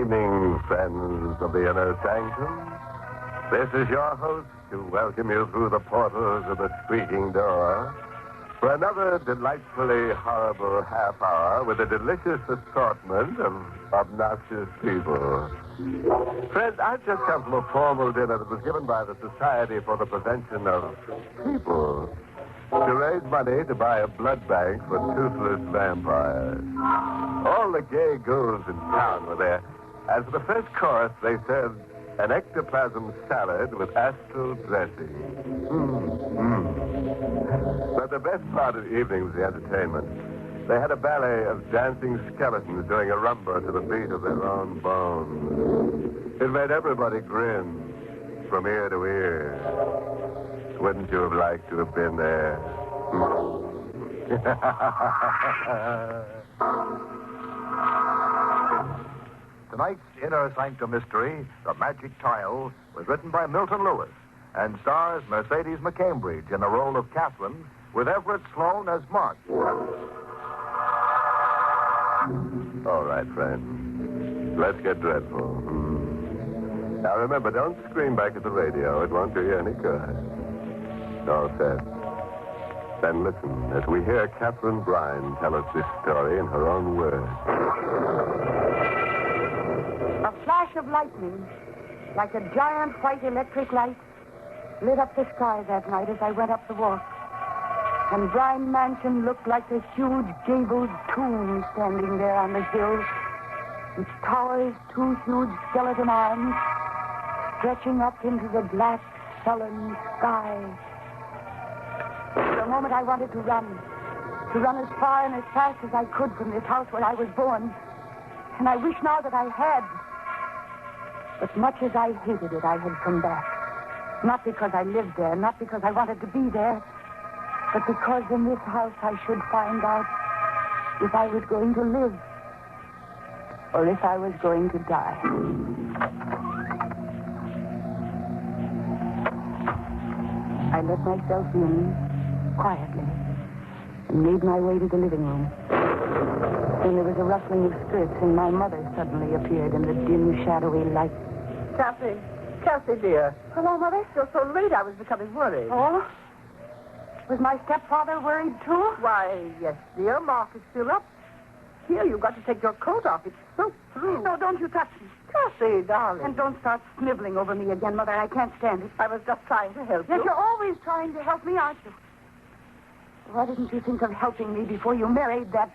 evening, friends of the inner sanctum. This is your host to welcome you through the portals of the squeaking door for another delightfully horrible half hour with a delicious assortment of obnoxious people. Friends, I've just come from a formal dinner that was given by the Society for the Prevention of People to raise money to buy a blood bank for toothless vampires. All the gay ghouls in town were there. And for the first course, they served an ectoplasm salad with astral dressing. But the best part of the evening was the entertainment. They had a ballet of dancing skeletons doing a rumba to the beat of their own bones. It made everybody grin from ear to ear. Wouldn't you have liked to have been there? Tonight's Inner Sanctum mystery, The Magic Tile, was written by Milton Lewis and stars Mercedes McCambridge in the role of Catherine with Everett Sloane as Mark. All right, friends. Let's get dreadful. Now, remember, don't scream back at the radio. It won't do you any good. All set. Then listen as we hear Catherine Brine tell us this story in her own words. A flash of lightning, like a giant white electric light, lit up the sky that night as I went up the walk. And Brine Mansion looked like a huge gabled tomb standing there on the hill, its towers, two huge skeleton arms, stretching up into the black, sullen sky. For a moment I wanted to run as far and as fast as I could from this house where I was born. And I wish now that I had. But much as I hated it, I had come back. Not because I lived there, not because I wanted to be there, but because in this house I should find out if I was going to live or if I was going to die. I let myself in quietly and made my way to the living room. Then there was a rustling of skirts, and my mother suddenly appeared in the dim, shadowy light. Cassie, dear. Hello, Mother. You're so late, I was becoming worried. Oh? Was my stepfather worried, too? Why, yes, dear. Mark is still up. Here, you've got to take your coat off. It's soaked through. No, don't you touch me. Cassie, darling. And don't start sniveling over me again, Mother. I can't stand it. I was just trying to help Yes, you. you're always trying to help me, aren't you? Why didn't you think of helping me before you married that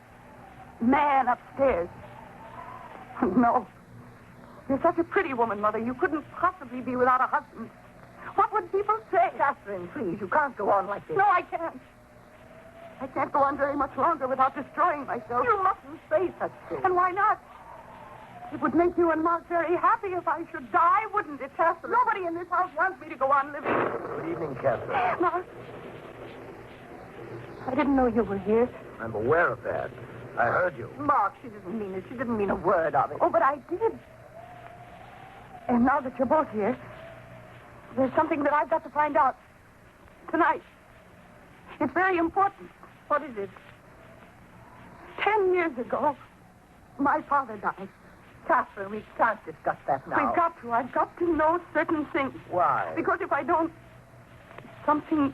man upstairs? No. You're such a pretty woman, Mother. You couldn't possibly be without a husband. What would people say? Catherine, please, you can't go on like this. No, I can't. I can't go on very much longer without destroying myself. You mustn't say such things. And why not? It would make you and Mark very happy if I should die, wouldn't it, Catherine? Nobody in this house wants me to go on living. Good evening, Catherine. Mark, I didn't know you were here. I'm aware of that. I heard you. Mark, she didn't mean it. She didn't mean a word of it. Oh, but I did. And now that you're both here, there's something that I've got to find out. Tonight. It's very important. What is it? 10 years ago, my father died. Catherine, we can't discuss that now. We've got to. I've got to know certain things. Why? Because if I don't, something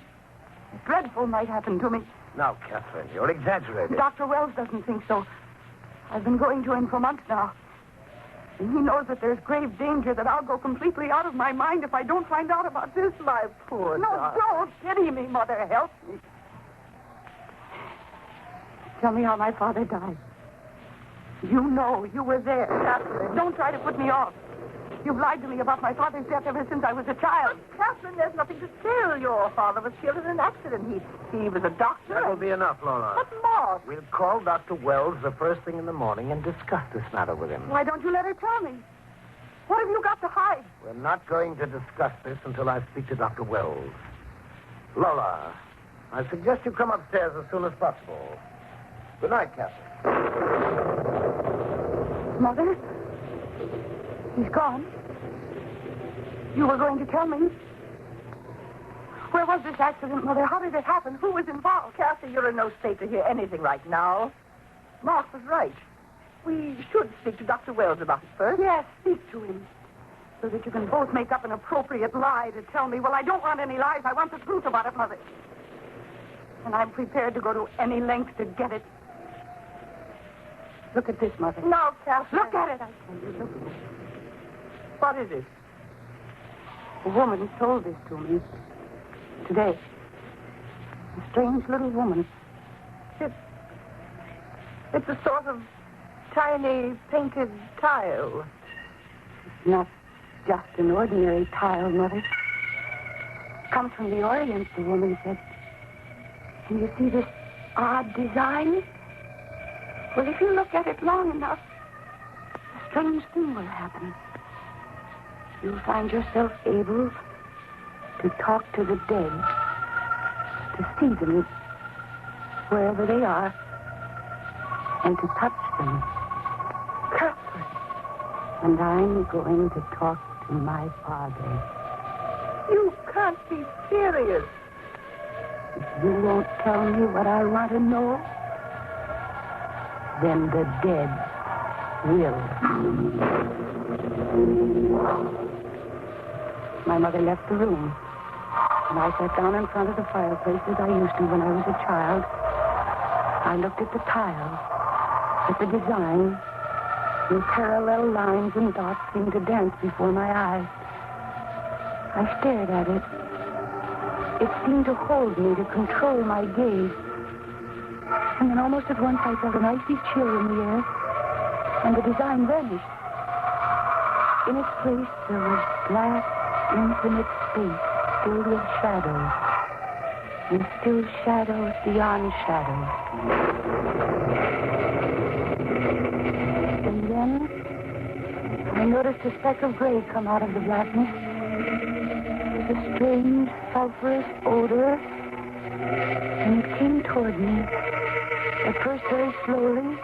dreadful might happen to me. Now, Catherine, you're exaggerating. Dr. Wells doesn't think so. I've been going to him for months now. And he knows that there's grave danger that I'll go completely out of my mind if I don't find out about this. My poor No, darling. don't pity me, Mother. Help me. Tell me how my father died. You know. You were there. Catherine. Don't try to put me off. You've lied to me about my father's death ever since I was a child. Catherine, there's nothing to tell. Your father was killed in an accident. He was a doctor. That will be enough, Laura. But Mark. We'll call Dr. Wells the first thing in the morning and discuss this matter with him. Why don't you let her tell me? What have you got to hide? We're not going to discuss this until I speak to Dr. Wells. Lola, I suggest you come upstairs as soon as possible. Good night, Catherine. Mother? He's gone. You were going to tell me. Where was this accident, Mother? How did it happen? Who was involved? Cassie, you're in no state to hear anything right now. Mark was right. We should speak to Dr. Wells about it first. Yes, speak to him. So that you can both make up an appropriate lie to tell me. Well, I don't want any lies. I want the truth about it, Mother. And I'm prepared to go to any length to get it. Look at this, Mother. No, Catherine. Look at it, I tell you. Look. What is it? A woman told this to me today. A strange little woman. It's a sort of tiny painted tile. It's not just an ordinary tile, Mother. Comes from the Orient, the woman said. And you see this odd design? Well, if you look at it long enough, a strange thing will happen. You'll find yourself able to talk to the dead, to see them wherever they are, and to touch them. Catherine. And I'm going to talk to my father. You can't be serious. If you won't tell me what I want to know, then the dead will. My mother left the room, and I sat down in front of the fireplace as I used to when I was a child. I looked at the tile, at the design, and parallel lines and dots seemed to dance before my eyes. I stared at it. It seemed to hold me, to control my gaze. And then almost at once I felt an icy chill in the air, and the design vanished. In its place, there was black, infinite space filled with shadows, and still shadows beyond shadows. And then I noticed a speck of gray come out of the blackness, with a strange, sulphurous odor, and it came toward me. At first very slowly,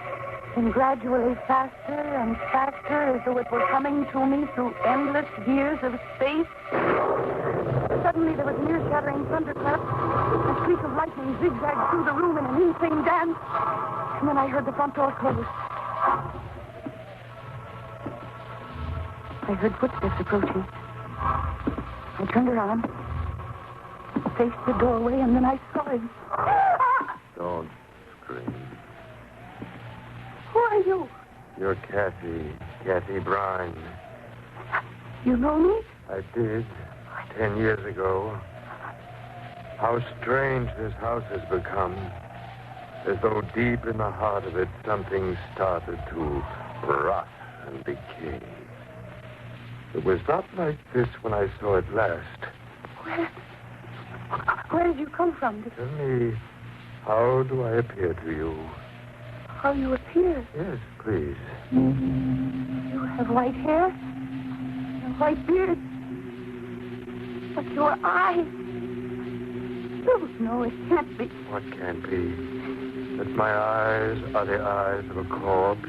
and gradually faster and faster, as though it were coming to me through endless years of space. Suddenly there was an ear-shattering thunderclap. A streak of lightning zigzagged through the room in an insane dance. And then I heard the front door close. I heard footsteps approaching. I turned around, faced the doorway, and then I saw him. Don't scream. Who are you? You're Kathy Brine. You know me? I did, 10 years ago. How strange this house has become. As though deep in the heart of it, something started to rot and decay. It was not like this when I saw it last. Where did you come from? Tell me, how do I appear to you? How you appear? Yes, please. You have white hair, a white beard, but your eyes... No, it can't be. What can't be? That my eyes are the eyes of a corpse?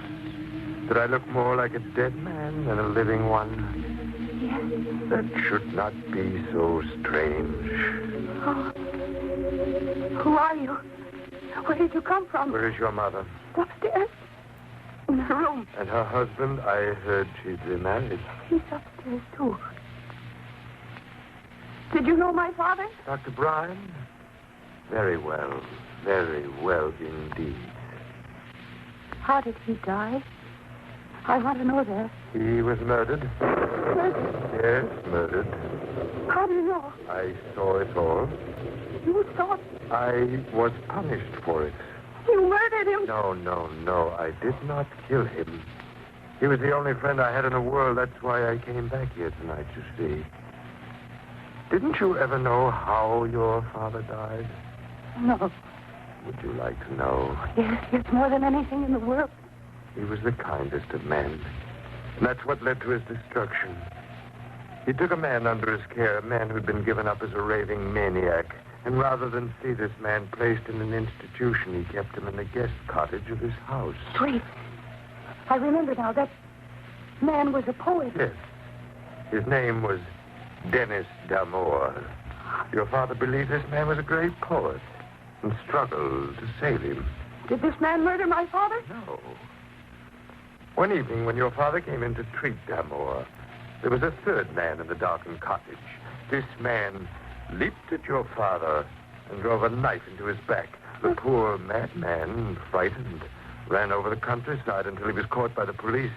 That I look more like a dead man than a living one? Yes. That should not be so strange. Oh. Who are you? Where did you come from? Where is your mother? Upstairs. In her room. And her husband, I heard she'd remarried. He's upstairs, too. Did you know my father? Dr. Brine? Very well indeed. How did he die? I want to know that. He was murdered? Murdered? Yes, murdered. How do you know? I saw it all. You saw? I was punished for it. You murdered him? No. I did not kill him. He was the only friend I had in the world. That's why I came back here tonight, you see. Didn't you ever know how your father died? No. Would you like to know? Yes, more than anything in the world. He was the kindest of men. And that's what led to his destruction. He took a man under his care, a man who'd been given up as a raving maniac. And rather than see this man placed in an institution, he kept him in the guest cottage of his house. Wait. I remember now. That man was a poet. Yes. His name was Dennis D'Amour. Your father believed this man was a great poet and struggled to save him. Did this man murder my father? No. One evening, when your father came in to treat Damore, there was a third man in the darkened cottage. This man leaped at your father and drove a knife into his back. The poor madman, frightened, ran over the countryside until he was caught by the police.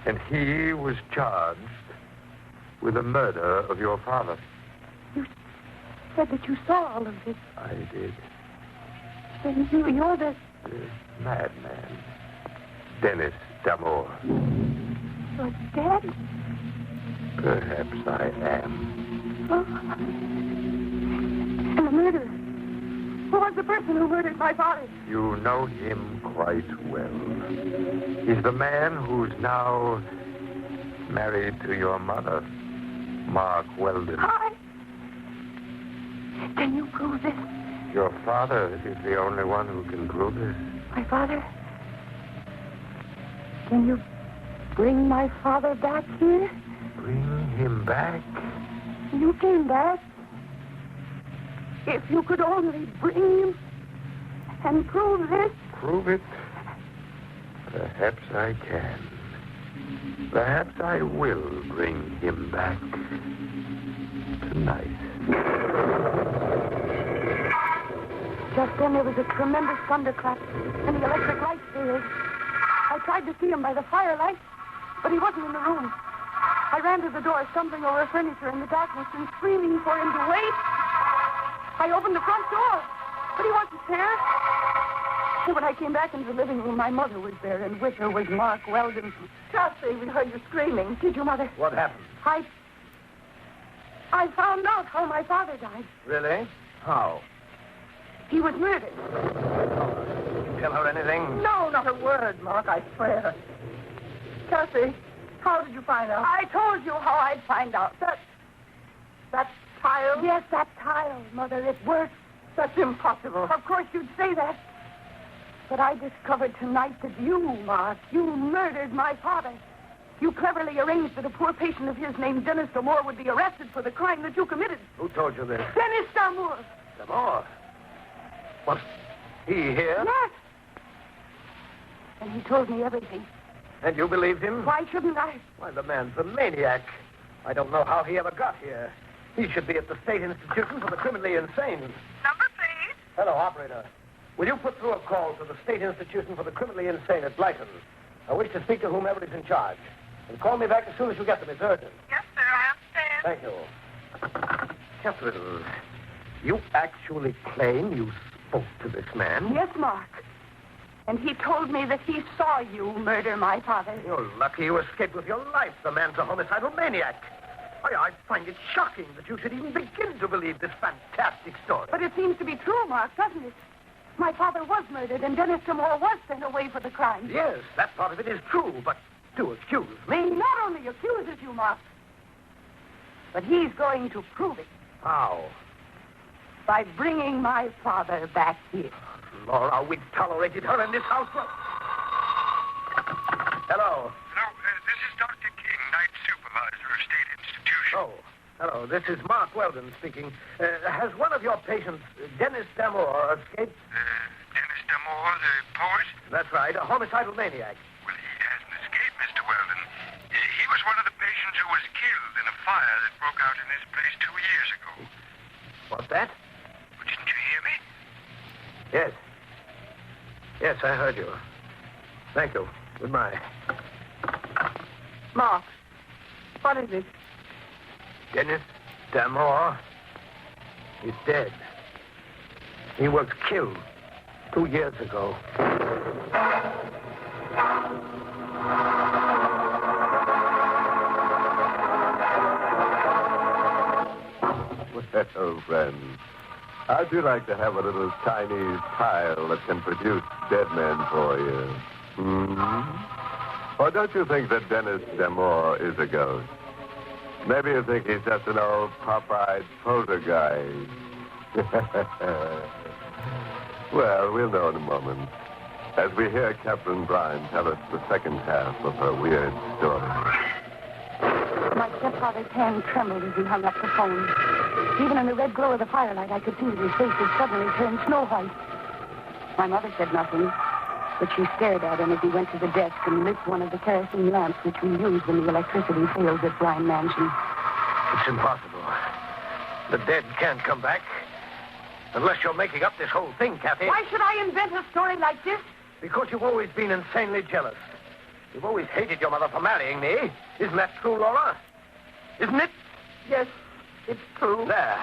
And he was charged with the murder of your father. You said that you saw all of this. I did. Then you're the madman, Dennis Damore. You're dead? Perhaps I am. Oh. And the murderer. Who was the person who murdered my father? You know him quite well. He's the man who's now married to your mother, Mark Weldon. Can you prove this? Your father is the only one who can prove this. My father? Can you bring my father back here? Bring him back? You came back. If you could only bring him and prove this. Prove it? Perhaps I can. Perhaps I will bring him back tonight. Just then there was a tremendous thunderclap, and the electric light failed. I tried to see him by the firelight, but he wasn't in the room. I ran to the door, stumbling over furniture in the darkness and screaming for him to wait. I opened the front door, but he wasn't there. And when I came back into the living room, my mother was there, and with her was Mark Weldon. Cassie, we heard you screaming. Did you, Mother? What happened? I found out how my father died. Really? How? He was murdered. Did you tell her anything? No, not a word, Mark, I swear. Cassie, how did you find out? I told you how I'd find out. That tile? Yes, that tile, Mother. It works. That's impossible. Of course you'd say that. But I discovered tonight that you, Mark, you murdered my father. You cleverly arranged that a poor patient of his named Dennis Damore would be arrested for the crime that you committed. Who told you this? Dennis Damore. Damore? Was he here? Yes. And he told me everything. And you believed him? Why shouldn't I? Why, the man's a maniac. I don't know how he ever got here. He should be at the State Institution for the Criminally Insane. Number, please. Hello, operator. Will you put through a call to the State Institution for the Criminally Insane at Brighton? I wish to speak to whomever is in charge. And call me back as soon as you get them. It's urgent. Yes, sir, I understand. Thank you. Catherine, you actually claim you spoke to this man? Yes, Mark. And he told me that he saw you murder my father. You're lucky you escaped with your life. The man's a homicidal maniac. I find it shocking that you should even begin to believe this fantastic story. But it seems to be true, Mark, doesn't it? My father was murdered, and Dennis Damore was sent away for the crime. Yes, that part of it is true, but to accuse me... He not only accuses you, Mark, but he's going to prove it. How? By bringing my father back here. Laura, we've tolerated her in this house for... Hello. Hello, this is Dr. King, night supervisor of State Institution. Oh, hello. This is Mark Weldon speaking. Has one of your patients, Dennis Damore, escaped? Dennis Damore, the poet? That's right, a homicidal maniac. Well, he hasn't escaped, Mr. Weldon. He was one of the patients who was killed in a fire that broke out in this place 2 years ago. What's that? Oh, didn't you hear me? Yes. Yes, I heard you. Thank you. Goodbye. Mark, what is it? Dennis Damore. He's dead. He was killed 2 years ago. Well, friends, how'd you like to have a little Chinese tile that can produce dead men for you? Or don't you think that Dennis Damore is a ghost? Maybe you think he's just an old pop-eyed poltergeist. Well, we'll know in a moment, as we hear Catherine Bryan tell us the second half of her weird story. My stepfather's hand trembled as he hung up the phone. Even in the red glow of the firelight, I could see that his face had suddenly turned snow white. My mother said nothing, But she stared at him as he went to the desk and lit one of the kerosene lamps which we use when the electricity fails at Bryan Mansion. It's impossible. The dead can't come back. Unless you're making up this whole thing, Kathy. Why should I invent a story like this? Because you've always been insanely jealous. You've always hated your mother for marrying me. Isn't that true, Laura? Isn't it? Yes, it's true. There.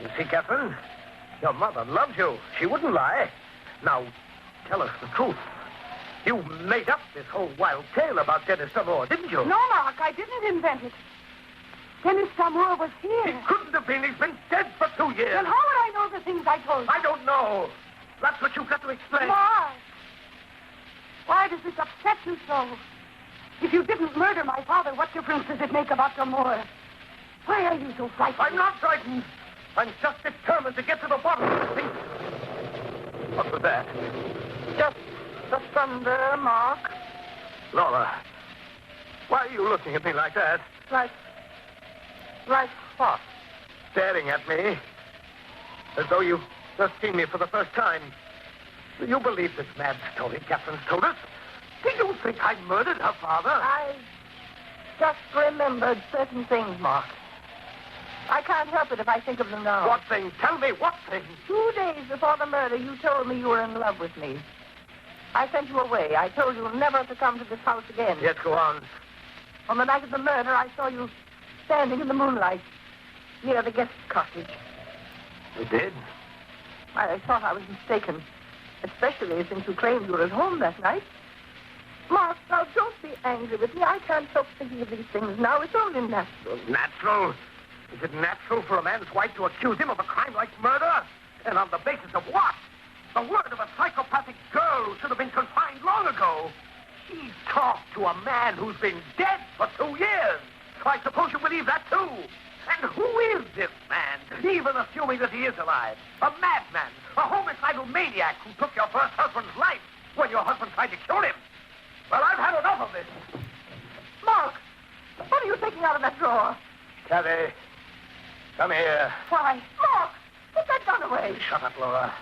You see, Catherine? Your mother loves you. She wouldn't lie. Now, tell us the truth. You made up this whole wild tale about Dennis D'Amour, didn't you? No, Mark, I didn't invent it. Dennis D'Amour was here. He couldn't have been. He's been dead for 2 years. Then how would I know the things I told you? I don't know. That's what you've got to explain. Mark, why does this upset you so? If you didn't murder my father, what difference does it make about D'Amour? Why are you so frightened? I'm not frightened. I'm just determined to get to the bottom of this thing. What was that? Just the thunder, Mark. Laura, why are you looking at me like that? Like what? Staring at me. As though you've just seen me for the first time. Do you believe this mad story Catherine's told us? Do you think I murdered her father? I just remembered certain things, Mark. I can't help it if I think of them now. What thing? Tell me what thing? 2 days before the murder, you told me you were in love with me. I sent you away. I told you never to come to this house again. Yes, go on. On the night of the murder, I saw you standing in the moonlight near the guest cottage. You did? I thought I was mistaken, especially since you claimed you were at home that night. Mark, now don't be angry with me. I can't help thinking of these things now. It's only natural. Natural? Is it natural for a man's wife to accuse him of a crime like murder? And on the basis of what? The word of a psychopathic girl who should have been confined long ago. She's talked to a man who's been dead for 2 years. I suppose you believe that, too. And who is this man, even assuming that he is alive? A madman, a homicidal maniac who took your first husband's life when your husband tried to kill him. Well, I've had enough of this. Mark, what are you taking out of that drawer? Kathy, come here. Why, Mark, put that gun away. Shut up, Laura.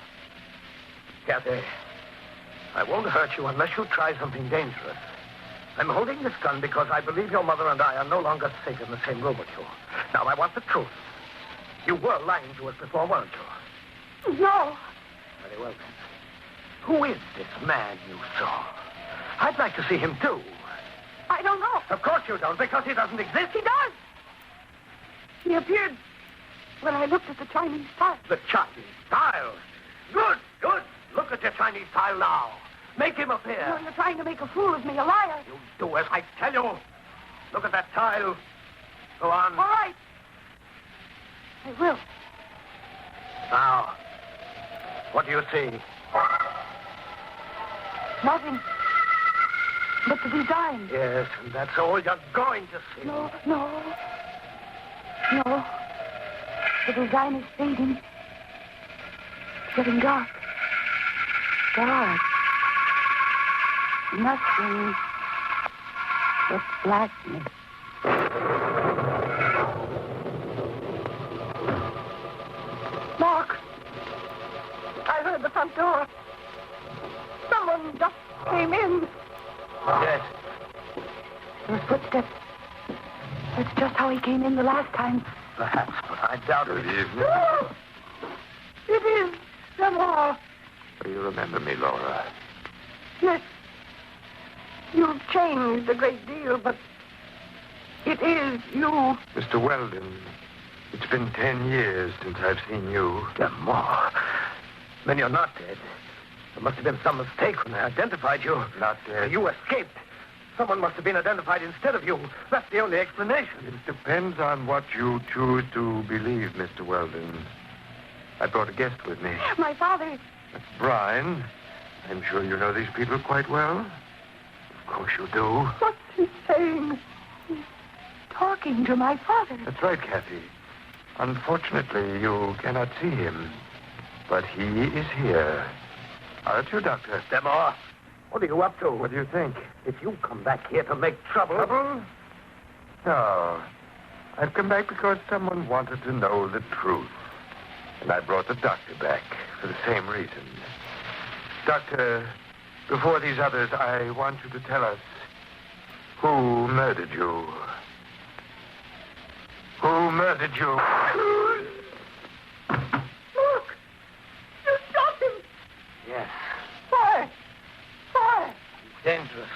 Kathy, I won't hurt you unless you try something dangerous. I'm holding this gun because I believe your mother and I are no longer safe in the same room with you. Now, I want the truth. You were lying to us before, weren't you? No. Very well, then. Who is this man you saw? I'd like to see him, too. I don't know. Of course you don't, because he doesn't exist. He does. He appeared when I looked at the Chinese style. The Chinese style. Good, good. Look at your Chinese style now. Make him appear. No, you're trying to make a fool of me, a liar. You do as I tell you. Look at that tile. Go on. All right. I will. Now, what do you see? Nothing. But the design. Yes, and that's all you're going to see. No. The design is fading. It's getting dark. Dark. Nothing but blackness. Mark, I heard the front door. Someone just came in. Yes. Those footsteps. That's just how he came in the last time. Perhaps, but I doubt it. Good evening. Oh, it is D'Amour. Do you remember me, Laura? Yes. You've changed a great deal, but it is you. Mr. Weldon, it's been 10 years since I've seen you. D'Amour. Then you're not dead. There must have been some mistake when I identified you. Not dead. You escaped. Someone must have been identified instead of you. That's the only explanation. It depends on what you choose to believe, Mr. Weldon. I brought a guest with me. My father. That's Brian. I'm sure you know these people quite well. Of course you do. What's he saying? He's talking to my father. That's right, Kathy. Unfortunately, you cannot see him. But he is here. Aren't you, Doctor? D'Amour, what are you up to? What do you think? If you come back here to make trouble... Trouble? No. I've come back because someone wanted to know the truth. And I brought the doctor back for the same reason. Doctor, Before these others, I want you to tell us who murdered you. Who murdered you? Look! You shot him! Yes. Why? Why? He's dangerous.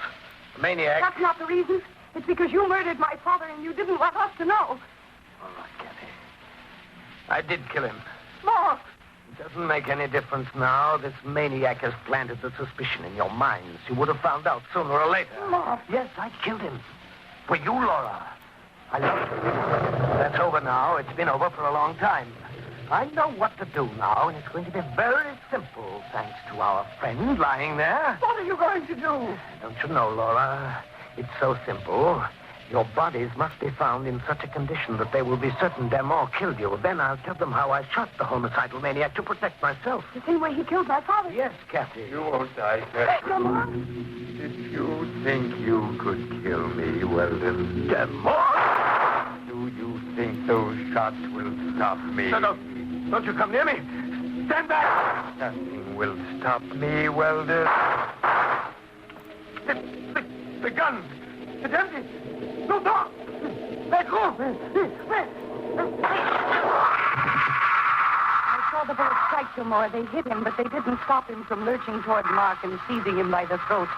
A maniac. That's not the reason. It's because you murdered my father and you didn't want us to know. All right, Kathy. I did kill him. Mark! It doesn't make any difference now. This maniac has planted the suspicion in your minds. You would have found out sooner or later. Mark! Yes, I killed him. For you, Laura. I loved you. That's over now. It's been over for a long time. I know what to do now, and it's going to be very simple, thanks to our friend lying there. What are you going to do? Don't you know, Laura? It's so simple. Your bodies must be found in such a condition that they will be certain Damore killed you. Then I'll tell them how I shot the homicidal maniac to protect myself. The same way he killed my father. Yes, Kathy. You won't die, Kathy. Damore? Did you think you could kill me, Weldon? Damore! Do you think those shots will stop me? No, don't you come near me. Stand back! Nothing will stop me, Weldon. The gun. It's empty. No door. Back room. I saw the bullet strike Damore. They hit him, but they didn't stop him from lurching toward Mark and seizing him by the throat.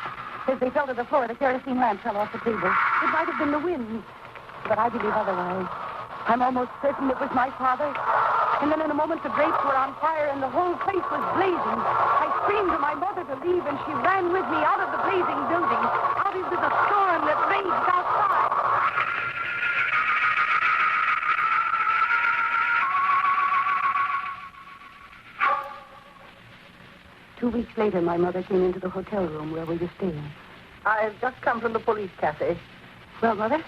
As they fell to the floor, the kerosene lamp fell off the table. It might have been the wind, but I believe otherwise. I'm almost certain it was my father. And then in a moment, the drapes were on fire and the whole place was blazing. I screamed to my mother to leave, and she ran with me out of the blazing building, out into the storm that raged outside. 2 weeks later, my mother came into the hotel room where we were staying. I've just come from the police cafe. Well, Mother?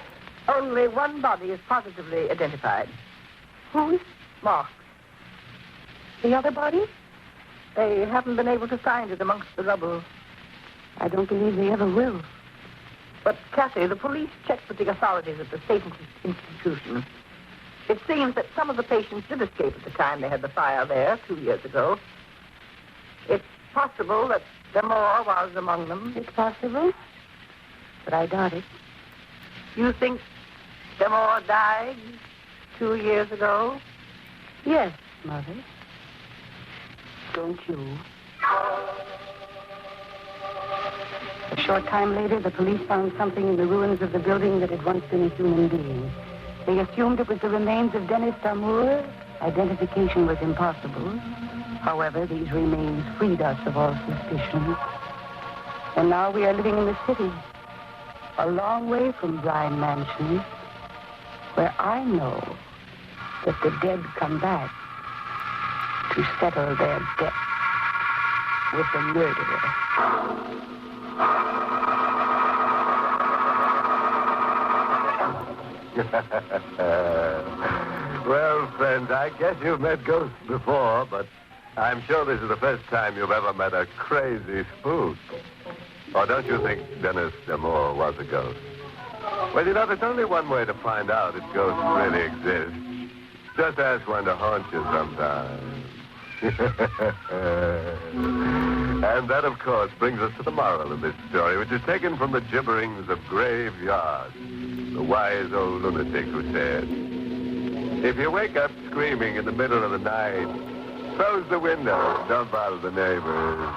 Only one body is positively identified. Whose? Mark. The other body? They haven't been able to find it amongst the rubble. I don't believe they ever will. But, Kathy, the police checked with the authorities at the state institution. It seems that some of the patients did escape at the time they had the fire there 2 years ago. It's possible that Damore was among them. It's possible, but I doubt it. You think Damore died 2 years ago? Yes, Mother. Don't you? A short time later, the police found something in the ruins of the building that had once been a human being. They assumed it was the remains of Dennis Damore. Identification was impossible. However, these remains freed us of all suspicion. And now we are living in the city, a long way from Bryan Mansion, where I know that the dead come back to settle their debt with the murderer. Well, friends, I guess you've met ghosts before, but I'm sure this is the first time you've ever met a crazy spook. Or don't you think Dennis Damore was a ghost? Well, you know, there's only one way to find out if ghosts really exist. Just ask one to haunt you sometime. And that, of course, brings us to the moral of this story, which is taken from the gibberings of Graveyard, the wise old lunatic who said, if you wake up screaming in the middle of the night, close the window, don't bother the neighbors.